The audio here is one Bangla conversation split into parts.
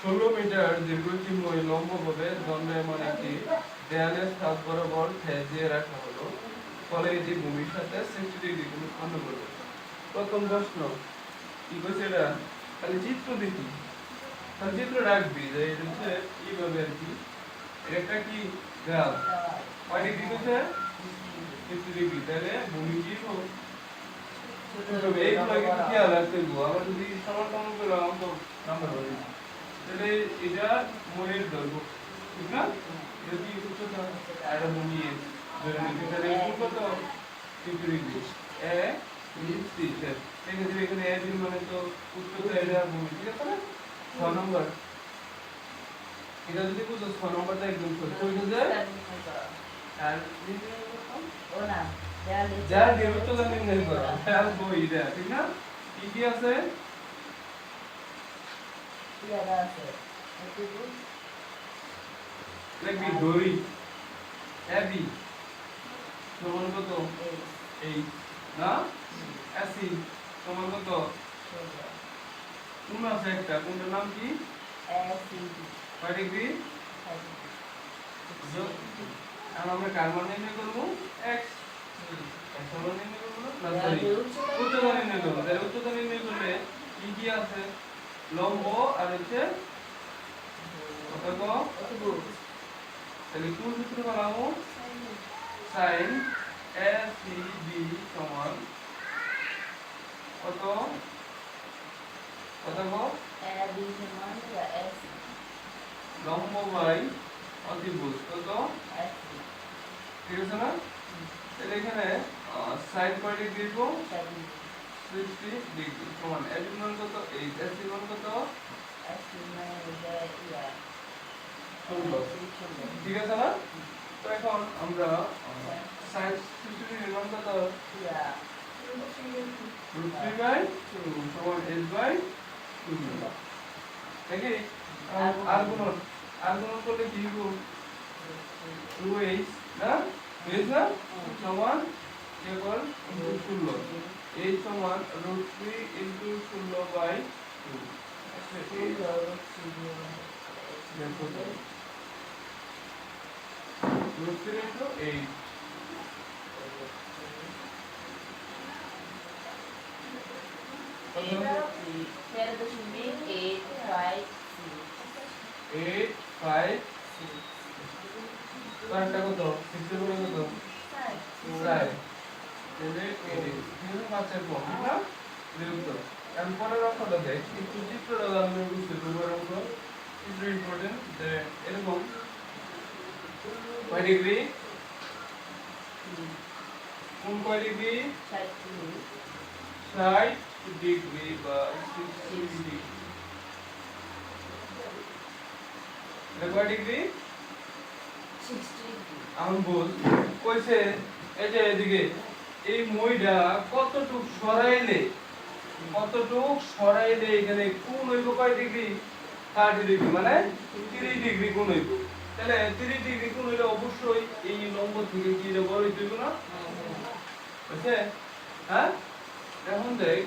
16 মিটার দীর্ঘচিহ্নই লম্বভাবে দণ্ডায়মান একটি দেয়ালের সাত বরাবর ঠেকিয়ে রাখা হলো, ফলে এটি ভূমির সাথে 60 ডিগ্রি কোণ উৎপন্ন করবে। প্রথম প্রশ্ন কি কইছে এটা, খালি চিত্র দেখি, খালি চিত্র রাখবি যে এটা হচ্ছে এইভাবে আর কি, এটা কি দেয়াল কয় ডিগ্রি কইছে 60 ডিগ্রি, তাহলে ভূমি কি হবে এইগুলো কিন্তু খেয়াল রাখতে হবে। আবার যদি সমান সমান করে অঙ্ক নাম্বার হবে, তাহলে এটা মনের দৈর্ঘ্য, ঠিক না? এটা কি উচ্চতা আর এটা ভূমি ধরে নিতে, তাহলে কোন কত 60 ডিগ্রি এ বি সি, সেক্ষেত্রে এখানে এ বি মানে তো উচ্চতা, এটা ভূমি, ঠিক আছে না? 6 নম্বর এটা যদি বুঝো 6 নম্বরটা একদম সহজ হয়ে যায়। আর ওনা যা দিয়ে উচ্চতা নির্ণয় করা আর বই এটা, ঠিক না? কি কি আছে? ইয়াদা আছে এটুকু লাগবি দড়ি এবি সমান কত 8 না, এসি সমান কত, কোন আছে একটা, কোনটার নাম কি, এসি কয় ডিগ্রি, আর আমরা কার মান নির্ণয় করব, x x মান নির্ণয় করব না, সরি উচ্চতা নির্ণয় করব। তাহলে উচ্চতা নির্ণয় করলে কি কি আছে, লম্ব আর হচ্ছে কত কত, তাহলে কোন সূত্র বানাবো, sin ACB সমান কত কত গো, AB সমান AC লম্ব বাই অতিভুজ কত AC, ঠিক আছে না? তাহলে এখানে sin কয় ডিগ্রি দিব, 60 ডিগ্রি সমান AB মান কত, এই AC মান কত, AC মান ইয়া 16, ঠিক আছে না? তো এখন আমরা sin 60 ডিগ্রি মান কত, ইয়া √3/2 সমান h/2, দেখি আর গুণন করলে কি হবে, 2h না, h না সমান কেবল 16, h সমান √3 * 16/2, √3 * 8 কত 6 এর কত 4, তাহলে এই মাছের কম না বিরুদ্ধ। এখন পরের অঙ্কটা দেখ, একটু চিত্রটা আমরা বুঝতে পারবো, অঙ্ক ইজ ভেরি ইম্পর্টেন্ট। যে এরকম কয় ডিগ্রি, কোন কয় ডিগ্রি, 60 ডিগ্রি বা 60 ডিগ্রি, এটা কয় ডিগ্রি, 60 ডিগ্রি। আমি বল কইছে এই যে এদিকে এই মইটা কতটুক সরাইলে এখানে কোন হইব কয় ডিগ্রি, 30 ডিগ্রি, মানে 30 ডিগ্রি কোন হইব। তাহলে 30 ডিগ্রি কোন হইলে অবশ্যই এই লম্ব থেকে কি এটা বড় হইব না, বুঝছে? হ্যাঁ, এখন দেখ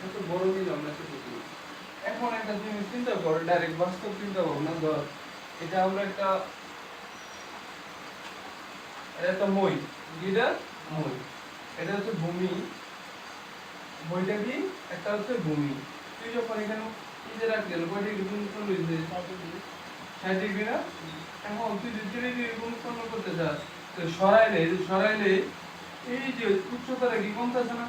এত বড় নিলাম না কিছু। এখন একটা জিনিস চিন্তা কর, ডাইরেক্ট বাস্তব চিন্তা ভাবনা ধর, এটা আমরা এটা মই, এটা মই, এটা হচ্ছে ভূমি, মইটা কি একটা হচ্ছে ভূমি। তুই যখন এখানে এই যে রাখলি কয় ডিগ্রি কোণ উৎপন্ন হইছে, 60 ডিগ্রি না? এখন তুই যদি 30 ডিগ্রি কোণ উৎপন্ন করতে চাস, তো সরাইলে এই যে উচ্চতাটা কি কমতেছে না,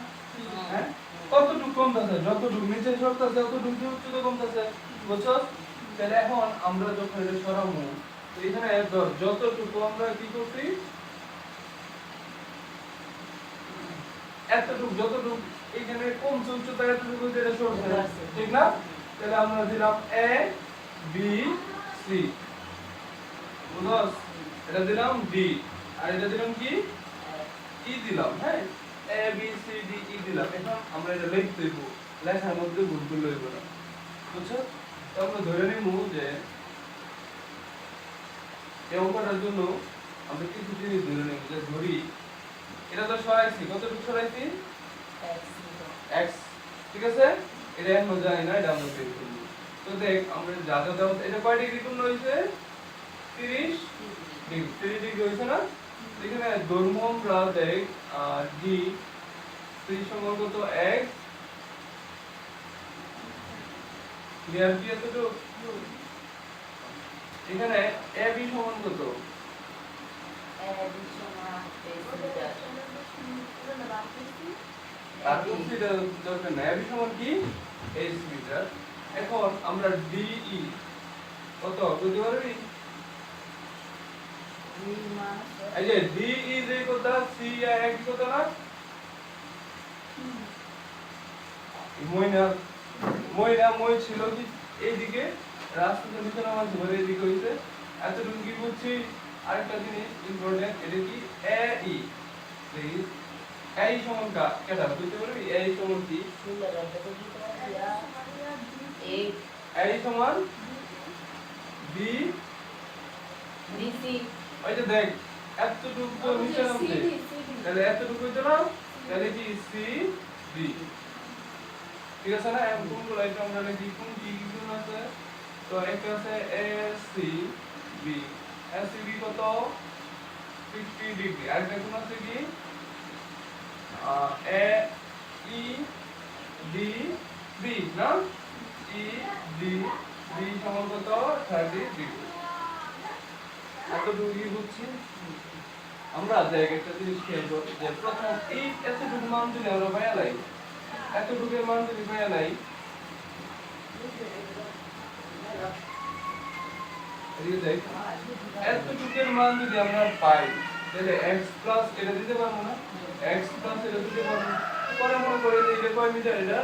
হ্যাঁ কতটুকু কমতেছে, যতটুকু নিচে সরতেছে ততটুকু উচ্চতা কমতেছে, বুঝছো? তাহলে এখন আমরা যখন এটা সরাবো, তো এখানে যতটুকু আমরা কি করছি, এতটুকু যতটুকু এখানে কমছে উচ্চতা, এতটুকু যেটা সরছে, ঠিক না? তাহলে আমরা দিলাম এ বি সি, বুঝছস? এটা দিলাম ডি, আর এটা দিলাম কি ই দিলাম, হ্যাঁ A B C D E দিলাম। এখন আমরা এটা লিখতে দেব, লেখার মধ্যে ভুল হইব না, বুঝছো? তো আমরা ধরে নিব যে এই অঙ্কটার জন্য আমরা কিছু জিনিস ধরে নিব, যে ধরি এটা তো সরাইছি, কতটুকু সরাইছি, x, ঠিক আছে? এটা এখন জানি না, এটা আমরা বের করব। তো দেখ আমরা যা যা দাও এটা কয় ডিগ্রি কোণ হইছে 30 ডিগ্রি 30 ডিগ্রি হইছে না এখানে দৈর্ঘ্য আমরা দেখ ডি 30 সমান কত x ক্লিয়ার কি আছে তো এখানে ab সমান কত ab সমান আর এটা দরকার নাই ab সমান কি h মিটার এখন আমরা de কত বুঝতে পারবি এই যে de যে কথা c এক কথা না মই ছিল কি এইদিকে রাস্তার ভিতরে আমার ঘরে এইদিকে হইছে এতটুকু কি বুঝছি আরেকটা জিনিস ইম্পর্টেন্ট এটা কি এ ই প্লিজ এই সমান কেটা বুঝতে পারবি এই সমান কি এই সমান বি বিসি ওই যে দেখ এতটুকু তো নিচে নামছে তাহলে এতটুকু হইতো না তাহলে কি সি বি ঠিক আছে না এখন কোন লাইনটা আমরা লিখি কোন কি কোন আছে তো একটা আছে A C B A C B কত 50 ডিগ্রি আর একটা কোন আছে কি এ ই ডি বি না ই ডি বি সমান কত 30 ডিগ্রি এতটুকু কি বুঝছি আমরা দেখ একটা জিনিস খেয়াল করি যে প্রথম এই এতটুকু মান যদি আমরা পাইলাই এতটুকুর মান যদি পাইলাই এদিকে দেখ এতটুকুর মান যদি আমরা পাই তাহলে x প্লাস এটা দিতে পারবো না x প্লাস এটা দিতে পারবো পরে মনে করে যে এটা কয় মিটার এটা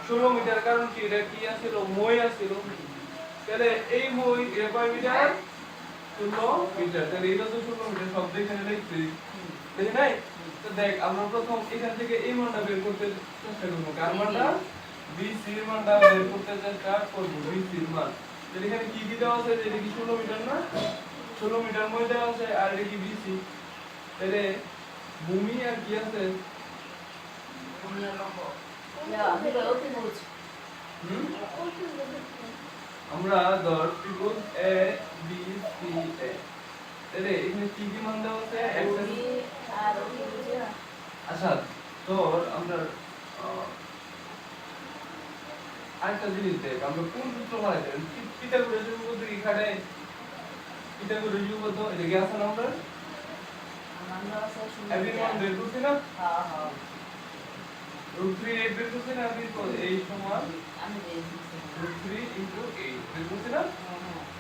16 মিটার কারণ কি এটা কি আছিল মই আছিল তাহলে এই মই এটা কয় মিটার 16 মিটার তাহলে এটা তো 16 মিটার সব এখানে লিখছি তাই নাই তো দেখ আমরা প্রথম এখান থেকে এই মানটা বের করতে চেষ্টা করব কার মানটা BC এর মানটা বের করতে চেষ্টা করব BC এর মান তাহলে এখানে কি কি দেওয়া আছে এটা কি 16 মিটার না 16 মিটার মধ্যে দেওয়া আছে আর এটা কি BC তাহলে ভূমি আর কি আছে ভূমি আর লম্ব হলো ত্রিভুজ আমরা ধর ত্রিভুজ A B C A তাহলে এখানে কি কি মান দেওয়া আছে x আর ত্রিভুজ আচ্ছা তোর আমরা আরেকটা জিনিস দেখ আমরা কোন সূত্র বানাইতে পিথাগোরাস উপপাদ্য কি খাটে পিথাগোরাস উপপাদ্য এটা কি আছে না আমরা এবি মান বের করছি না হ্যাঁ হ্যাঁ √3 বের করছি না আমি এই সমান আমি দিয়েছি √3 * 8 বের করছি না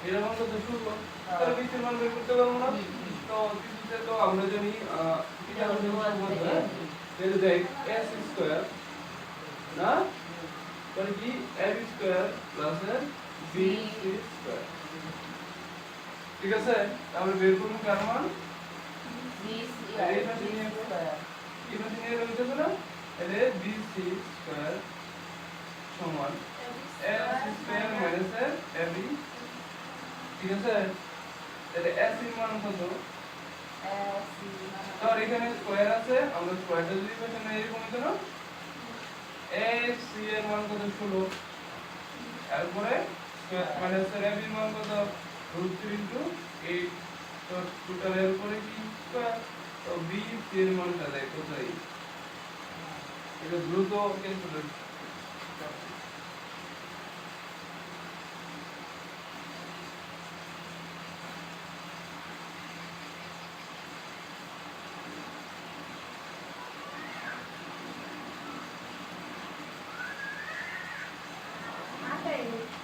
এর মান কত শুরু তাহলে বিসির মান বের করতে পারবো না তো কিছুতে তো আমরা জানি পিথাগোরাস উপপাদ্য তাহলে দেখ s স্কয়ার না তাহলে কি ab square plus bc square ঠিক আছে আমরা বের করব কার মান বিসি এই পাশে নিয়ে রয়েছে না তাহলে bc স্কয়ার সমান s স্কয়ার মাইনাস ab ঠিক আছে তাহলে s এর মান কত তো এখানে স্কয়ার আছে আমরা স্কয়ারটা যদি পাশে না এরকম হতো না ac এর মান কত 16 তারপরে মানে ab এর মান কত √3 * 8 তো টোটাল এর উপরে কি স্কয়ার তো bc এর মানটা দেখ কোথায় এটা দ্রুত ক্যালকুলেট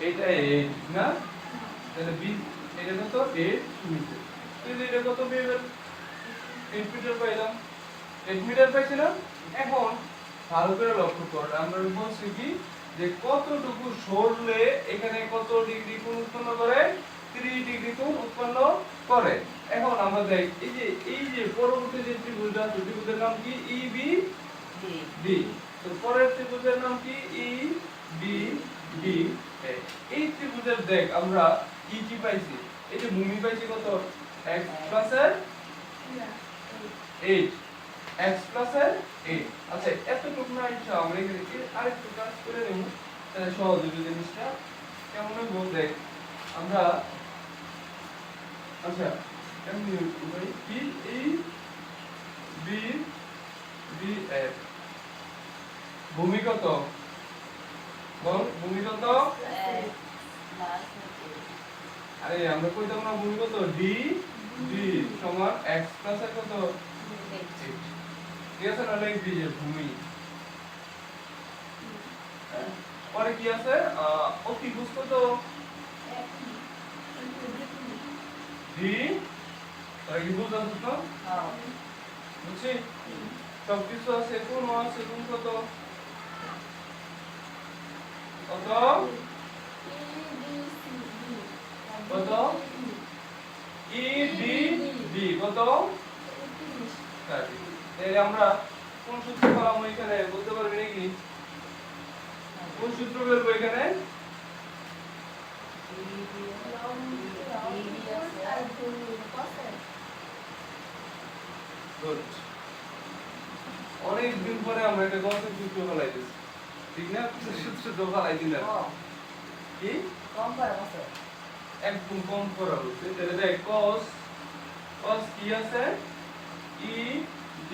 এটা 8 না তাহলে b এটা কত 8 মিটার তাহলে এটা কত পেয়ে 8 মিটার পাইলাম 8 মিটার পাইছি না এখন ভালো করে লক্ষ্য কর আমরা বলছি কি যে কতটুকু সরলে এখানে কত ডিগ্রি কোণ উৎপন্ন করে 30 ডিগ্রি কোণ উৎপন্ন করে এখন আমরা দেখ এই যে পরবর্তী যে ত্রিভুজটা আছে ত্রিভুজের নাম কি EBD তো পরের ত্রিভুজের নাম কি EBD এই ত্রিভুজের দেখ আমরা কি পাইছি এই যে ভূমি পাইছি কত x প্লাস 8 x প্লাস 8 আচ্ছা এতটুকু না ইচ্ছা আমরা এখানে আরেকটু কাজ করে নেব তাহলে সহজ হবে জিনিসটা কেমন হবে দেখ আমরা আচ্ছা এমনি ভাই কি এই বি বি এফ ভূমি কত বল ভূমি কত আরে আমরা কইতাম না ভূমি কত ডি ডি সমান x প্লাস এর কত ঠিক আছে না লিখবি যে ভূমি পরে কি আছে অতিভুজ কত ডি তাই কি বুঝছ তো বুঝছি সব কিছু আছে কোন আছে কোন কত কত কত ই ডি ডি কত 30 এই আমরা কোন সূত্র পেলাম এখানে বলতে পারবি নাকি কোন সূত্র বের এখানে গুড অনেক দিন পরে আমরা একটা গণিতের সূত্র ফলাইতেছি ঠিক না সূত্র তো ফলাই দিলাম কি কম করে বসে একদম কম করা হচ্ছে তাহলে দেখ cos cos কি আছে e d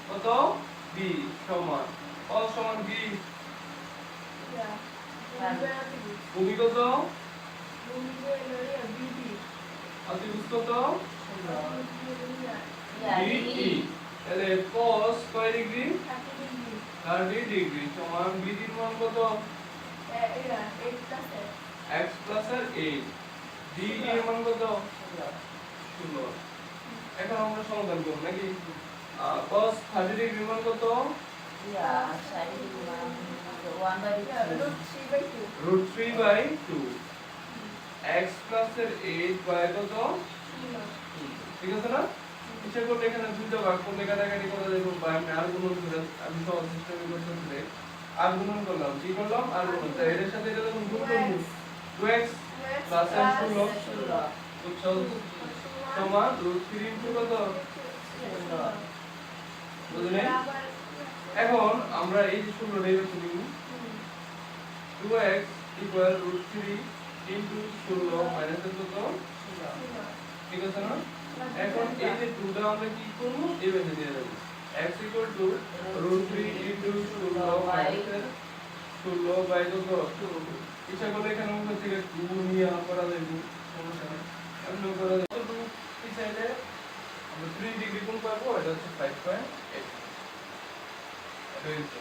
কত b সমান cos সমান কি ভূমি কত অতিভুজ কত DE তাহলে cos কয় ডিগ্রি 30 ডিগ্রি সমান b এর মান কত x প্লাস আর 8 DE এর মান কত 16 এখন আমরা সমাধান করব নাকি cos 30 ডিগ্রি মান কত √3/2 x প্লাস এর 8 বাই কত ঠিক আছে না হিসাব করলে এখানে দুটো ভাগ করলে কাটাকাটি করা যাবে বা আমি আর গুণন করে আমি সহজ সিস্টেমে করতে আর গুণন করলাম কি করলাম আর গুণন তাই এর সাথে এটা যখন গুণ করব 2x প্লাস আর 16 উচ্চল সমান √3 ইনটু কত বুঝলে এখন আমরা এই যে 16 ডেরিভেটিভ নিব 2x √3 ইনটু 16 মাইনাস কত ঠিক আছে না এখন এই যে 2 টা আমরা কি করব এইভাবে নিয়ে যাব x √3 ইনটু 16 মাইনাস 16 বাই কত 2 ইচ্ছা করলে এখানে আমরা থেকে 2 নিয়ে করা যাবে সমস্যা নেই আমরা করা যাবে 2 এই সাইডে আমরা 3 ডিগ্রি কোণ পাবো এটা হচ্ছে 5.8 এটা হচ্ছে